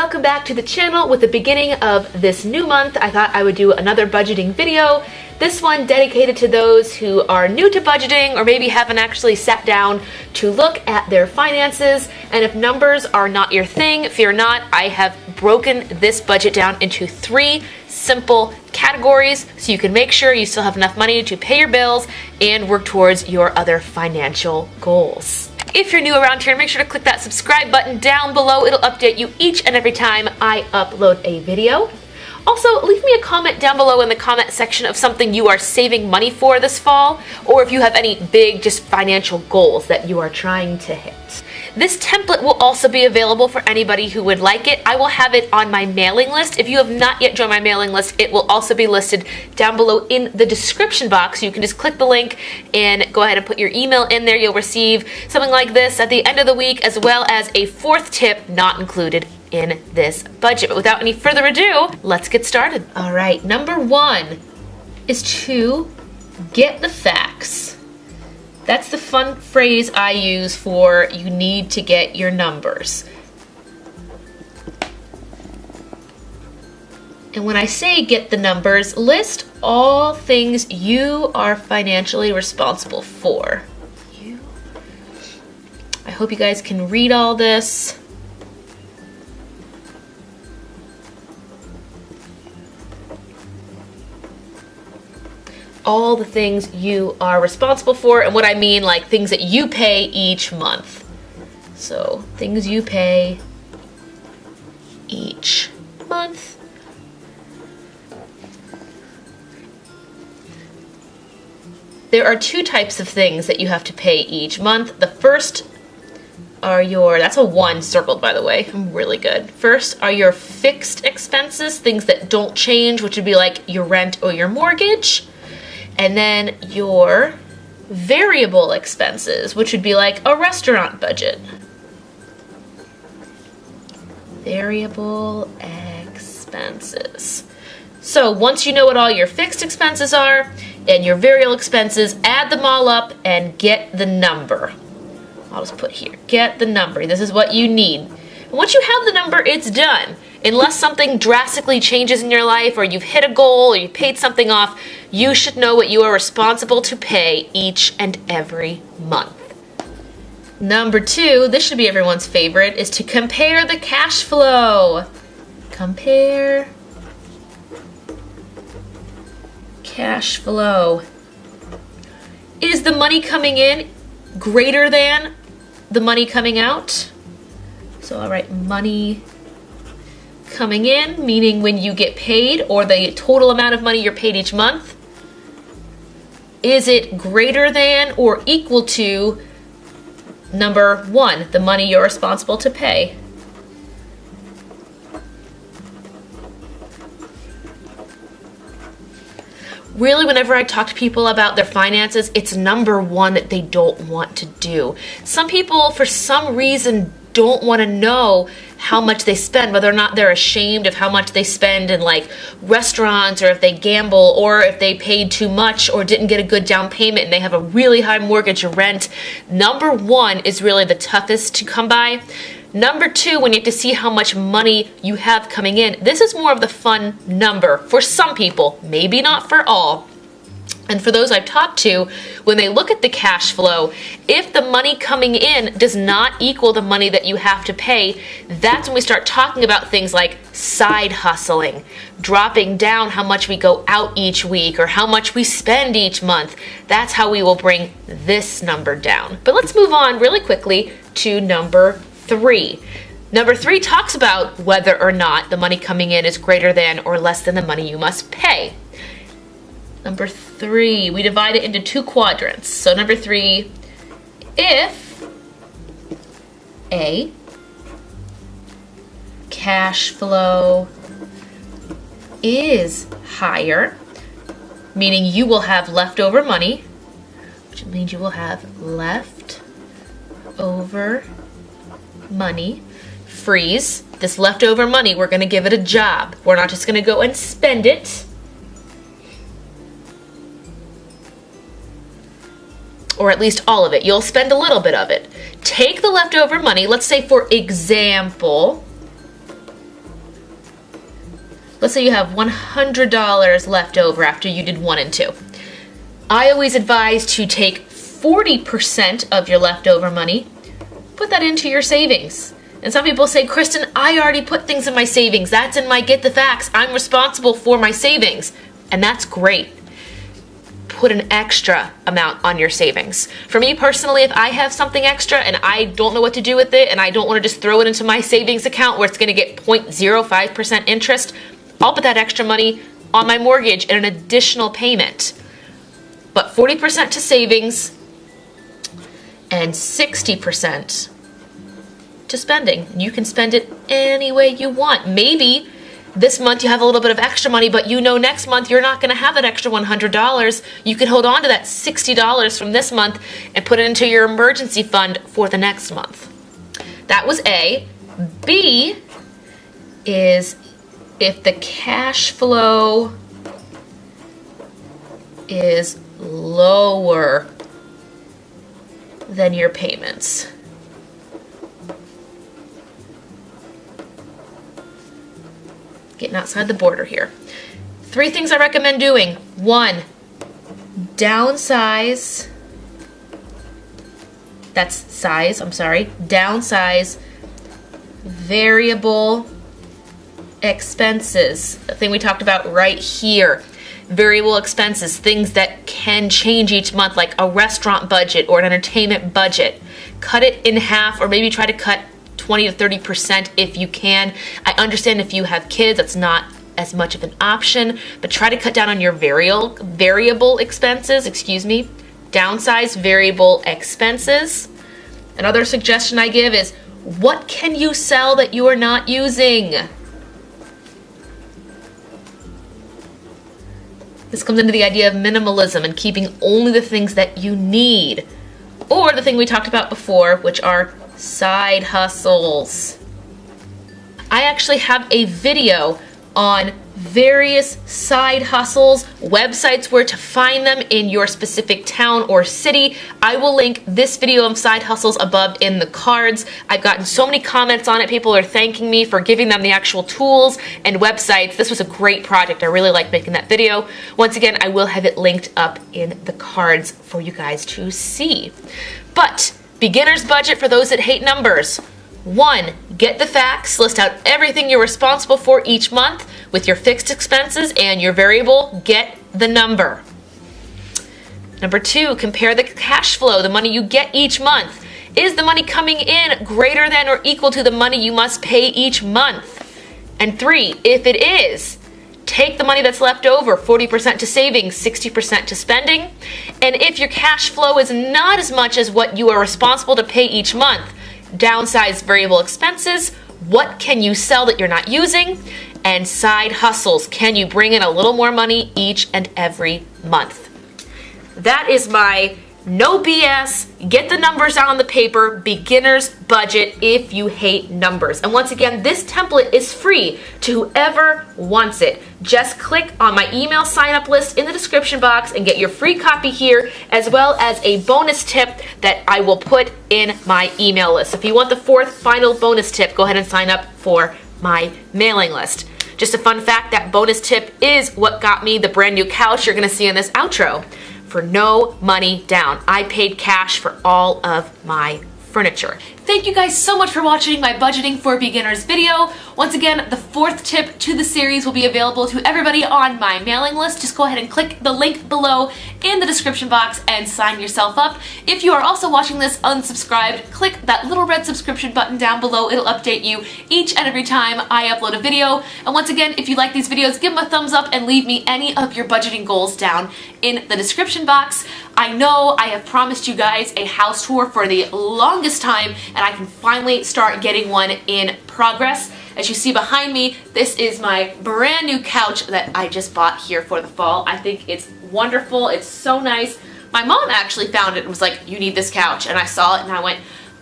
welcome back to the channel. With the beginning of this new month, I thought I would do another budgeting video. This one dedicated to those who are new to budgeting or maybe haven't actually sat down to look at their finances. And if numbers are not your thing, fear not, I have broken this budget down into 3 simple categories so you can make sure you still have enough money to pay your bills and work towards your other financial goals. If you're new around here, make sure to click that subscribe button down below. It'll update you each and every time I upload a video. Also, leave me a comment down below in the comment section of something you are saving money for this fall, or if you have any big just financial goals that you are trying to hit. This template will also be available for anybody who would like it. I will have it on my mailing list. If you have not yet joined my mailing list, it will also be listed down below in the description box. You can just click the link and go ahead and put your email in there. You'll receive something like this at the end of the week, as well as a 4th tip not included in this budget. But without any further ado, let's get started. All right, number 1 is to get the facts. That's the fun phrase I use for you need to get your numbers. And when I say get the numbers, list all things you are financially responsible for. I hope you guys can read all this. All the things you are responsible for, and what I mean, like things that you pay each month. So things you pay each month. There are 2 types of things that you have to pay each month. The first are that's a 1 circled, by the way. I'm really good. First are your fixed expenses, things that don't change, which would be like your rent or your mortgage. And then your variable expenses, which would be like a restaurant budget. Variable expenses. So once you know what all your fixed expenses are and your variable expenses, add them all up and get the number. I'll just put here, get the number. This is what you need. And once you have the number, it's done. Unless something drastically changes in your life or you've hit a goal or you paid something off, you should know what you are responsible to pay each and every month. Number 2, this should be everyone's favorite, is to compare the cash flow. Compare cash flow. Is the money coming in greater than the money coming out? So I'll write money coming in, meaning when you get paid, or the total amount of money you're paid each month. Is it greater than or equal to number 1, the money you're responsible to pay? Really, whenever I talk to people about their finances, it's number 1 that they don't want to do. Some people, for some reason, don't want to know how much they spend, whether or not they're ashamed of how much they spend in like restaurants, or if they gamble, or if they paid too much or didn't get a good down payment and they have a really high mortgage or rent. Number 1 is really the toughest to come by. Number 2, when you have to see how much money you have coming in, this is more of the fun number for some people, maybe not for all. And for those I've talked to, when they look at the cash flow, if the money coming in does not equal the money that you have to pay, that's when we start talking about things like side hustling, dropping down how much we go out each week or how much we spend each month. That's how we will bring this number down. But let's move on really quickly to number 3. Number 3 talks about whether or not the money coming in is greater than or less than the money you must pay. Number 3, we divide it into 2 quadrants. So number 3, if A, cash flow is higher, meaning you will have leftover money, which means you will have leftover money. Freeze, this leftover money, we're going to give it a job. We're not just going to go and spend it. Or at least all of it. You'll spend a little bit of it. Take the leftover money, let's say for example, let's say you have $100 left over after you did 1 and 2. I always advise to take 40% of your leftover money, put that into your savings. And some people say, Kristen, I already put things in my savings. That's in my Get the Facts. I'm responsible for my savings. And that's great. Put an extra amount on your savings. For me personally, if I have something extra and I don't know what to do with it and I don't want to just throw it into my savings account where it's going to get 0.05% interest, I'll put that extra money on my mortgage in an additional payment. But 40% to savings and 60% to spending. You can spend it any way you want. Maybe this month you have a little bit of extra money, but you know next month you're not going to have that extra $100. You can hold on to that $60 from this month and put it into your emergency fund for the next month. That was A. B is if the cash flow is lower than your payments. Getting outside the border here. 3 things I recommend doing. 1, downsize. That's size, I'm sorry. Downsize variable expenses. The thing we talked about right here. Variable expenses, things that can change each month, like a restaurant budget or an entertainment budget. Cut it in half, or maybe try to cut 20 to 30% if you can. I understand if you have kids, that's not as much of an option, but try to cut down on your variable expenses, downsize variable expenses. Another suggestion I give is, what can you sell that you are not using? This comes into the idea of minimalism and keeping only the things that you need. Or the thing we talked about before, which are side hustles. I actually have a video on various side hustles, websites where to find them in your specific town or city. I will link this video of side hustles above in the cards. I've gotten so many comments on it. People are thanking me for giving them the actual tools and websites. This was a great project. I really liked making that video. Once again, I will have it linked up in the cards for you guys to see. But beginner's budget for those that hate numbers. 1, get the facts, list out everything you're responsible for each month with your fixed expenses and your variable, get the number. Number 2, compare the cash flow, the money you get each month. Is the money coming in greater than or equal to the money you must pay each month? And 3, if it is, take the money that's left over, 40% to savings, 60% to spending. And if your cash flow is not as much as what you are responsible to pay each month, downsize variable expenses. What can you sell that you're not using? And side hustles. Can you bring in a little more money each and every month? That is my no BS, get the numbers out on the paper, beginner's budget if you hate numbers. And once again, this template is free to whoever wants it. Just click on my email sign-up list in the description box and get your free copy here, as well as a bonus tip that I will put in my email list. If you want the 4th final bonus tip, go ahead and sign up for my mailing list. Just a fun fact, that bonus tip is what got me the brand new couch you're gonna see in this outro. For no money down. I paid cash for all of my furniture. Thank you guys so much for watching my Budgeting for Beginners video. Once again, the 4th tip to the series will be available to everybody on my mailing list. Just go ahead and click the link below in the description box and sign yourself up. If you are also watching this unsubscribed, click that little red subscription button down below. It'll update you each and every time I upload a video. And once again, if you like these videos, give them a thumbs up and leave me any of your budgeting goals down in the description box. I know I have promised you guys a house tour for the longest time, and I can finally start getting one in progress. As you see behind me, this is my brand new couch that I just bought here for the fall. I think it's wonderful. It's so nice. My mom actually found it and was like, you need this couch. And I saw it and I went,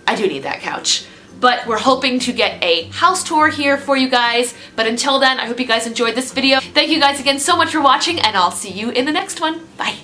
I do need that couch. But we're hoping to get a house tour here for you guys. But until then, I hope you guys enjoyed this video. Thank you guys again so much for watching, and I'll see you in the next one. Bye.